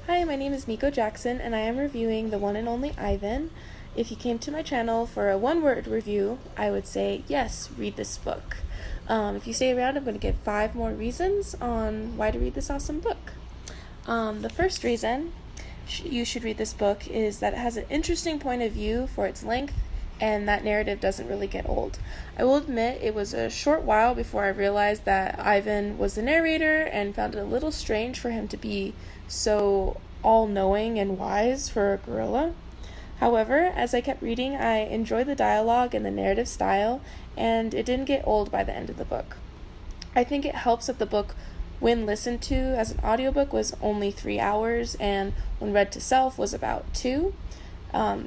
Hi, my name is Nico Jackson, and I am reviewing The One and Only Ivan. If you came to my channel for a one-word review, I would say, yes, read this book. If you stay around, I'm going to give 5 more reasons on why to read this awesome book. The first reason you should read this book is that it has an interesting point of view for its length, and that narrative doesn't really get old. I will admit it was a short while before I realized that Ivan was the narrator and found it a little strange for him to be so all-knowing and wise for a gorilla. However, as I kept reading, I enjoyed the dialogue and the narrative style, and it didn't get old by the end of the book. I think it helps that the book, when listened to as an audiobook, was only 3 hours, and when read to self was about 2.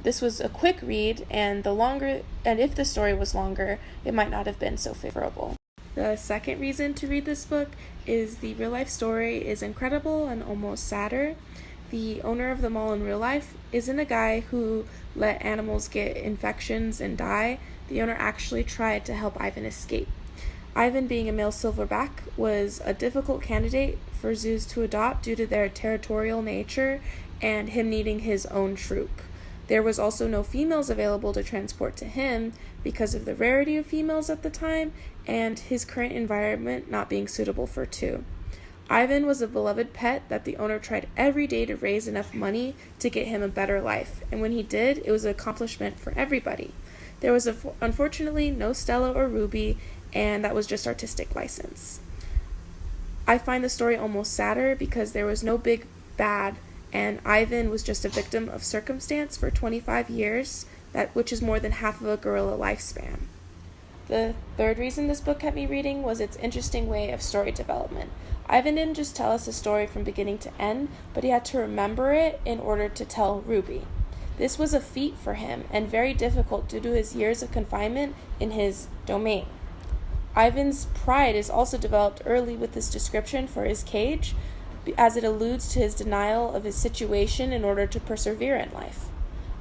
This was a quick read, and if the story was longer, it might not have been so favorable. The second reason to read this book is the real-life story is incredible and almost sadder. The owner of the mall in real life isn't a guy who let animals get infections and die. The owner actually tried to help Ivan escape. Ivan, being a male silverback, was a difficult candidate for zoos to adopt due to their territorial nature and him needing his own troop. There was also no females available to transport to him because of the rarity of females at the time and his current environment not being suitable for 2. Ivan was a beloved pet that the owner tried every day to raise enough money to get him a better life, and when he did, it was an accomplishment for everybody. There was unfortunately no Stella or Ruby, and that was just artistic license. I find the story almost sadder because there was no big bad, and Ivan was just a victim of circumstance for 25 years, which is more than half of a gorilla lifespan. The third reason this book kept me reading was its interesting way of story development. Ivan didn't just tell us a story from beginning to end, but he had to remember it in order to tell Ruby. This was a feat for him and very difficult due to his years of confinement in his domain. Ivan's pride is also developed early with this description for his cage, as it alludes to his denial of his situation in order to persevere in life.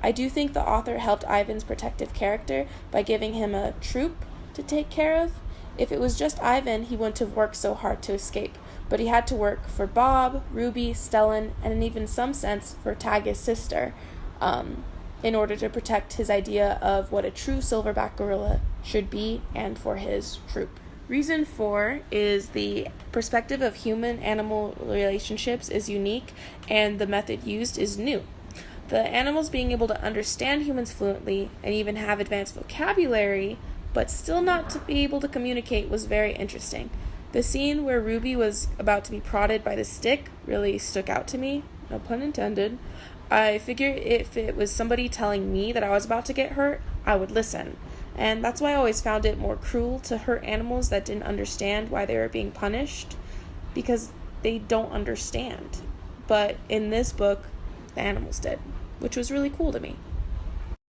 I do think the author helped Ivan's protective character by giving him a troop to take care of. If it was just Ivan, he wouldn't have worked so hard to escape, but he had to work for Bob, Ruby, Stellan, and in even some sense for Tag, his sister, in order to protect his idea of what a true silverback gorilla should be and for his troop. Reason 4 is the perspective of human-animal relationships is unique, and the method used is new. The animals being able to understand humans fluently and even have advanced vocabulary, but still not to be able to communicate, was very interesting. The scene where Ruby was about to be prodded by the stick really stuck out to me, no pun intended. I figured if it was somebody telling me that I was about to get hurt, I would listen. And that's why I always found it more cruel to hurt animals that didn't understand why they were being punished, because they don't understand. But in this book, the animals did, which was really cool to me.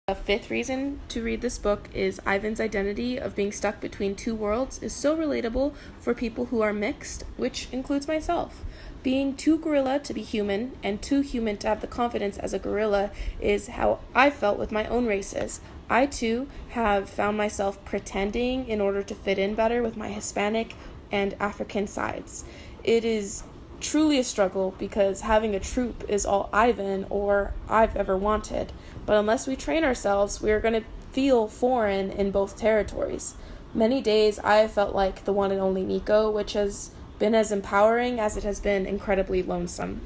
A fifth reason to read this book is Ivan's identity of being stuck between 2 worlds is so relatable for people who are mixed, which includes myself. Being too gorilla to be human and too human to have the confidence as a gorilla is how I felt with my own races. I too have found myself pretending in order to fit in better with my Hispanic and African sides. It is truly a struggle because having a troop is all Ivan or I've ever wanted. But unless we train ourselves, we are going to feel foreign in both territories. Many days I have felt like the one and only Nico, which has been as empowering as it has been incredibly lonesome.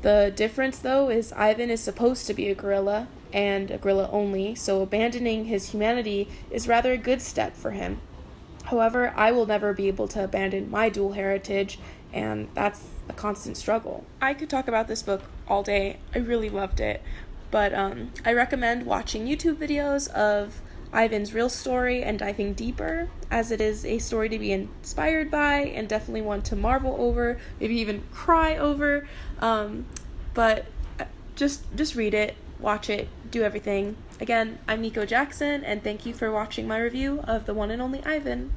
The difference, though, is Ivan is supposed to be a gorilla, and a gorilla only, so abandoning his humanity is rather a good step for him. However, I will never be able to abandon my dual heritage, and that's a constant struggle. I could talk about this book all day. I really loved it, but I recommend watching YouTube videos of Ivan's real story and diving deeper, as it is a story to be inspired by and definitely one to marvel over, maybe even cry over. But just read it, watch it, do everything. Again, I'm Nico Jackson, and thank you for watching my review of The One and Only Ivan.